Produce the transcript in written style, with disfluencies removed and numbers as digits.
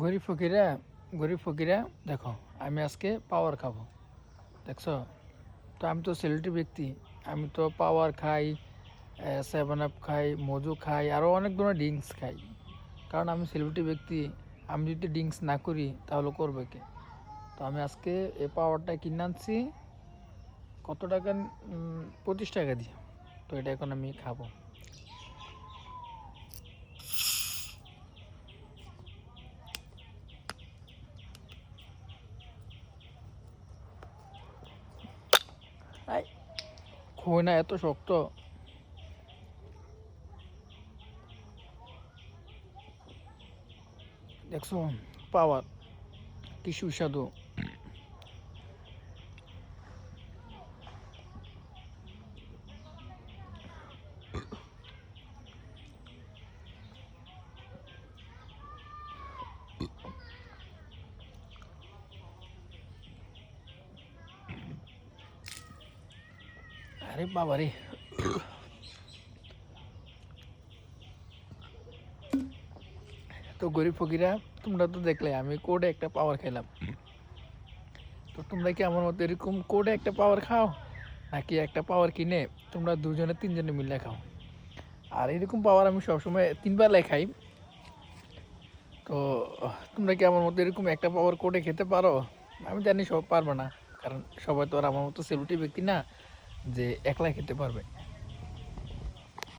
গরিব ফকিরা দেখো, আমি আজকে পাওয়ার খাবো। দেখছো? তো আমি তো সেলিব্রিটি ব্যক্তি। আমি তো পাওয়ার খাই, 7 আপ খাই, মজু খাই, আরও অনেক ধরনের ড্রিঙ্কস খাই। কারণ আমি সেলিব্রিটি ব্যক্তি। আমি যদি ড্রিঙ্কস না করি তাহলে করবে কে? তো আমি আজকে এই পাওয়ারটা কিনে আনছি। কত টাকা? 25 টাকা দিয়ে। তো এটা এখন আমি খাবো। আই, খই না এত শক্ত। দেখছো? পাওয়ার কি সুস্বাদু। আরে বাবা রে! তো গরিব ফকিরা, তোমরা তো দেখলে আমি কোডে একটা পাওয়ার খেলাম। তো তোমরা কি আমার মতো এরকম কোডে একটা পাওয়ার খাও, নাকি একটা পাওয়ার কিনে তোমরা দুজনে তিনজনে মিলে খাও? আর এরকম পাওয়ার আমি সবসময় 3 বেলায় খাই। তো তোমরা কি আমার মতো এরকম একটা পাওয়ার কোডে খেতে পারো? আমি জানি সব পারবে না, কারণ সবাই তো আর আমার মতো সেলিব্রিটি ব্যক্তি না যে একলা খেতে পারবে।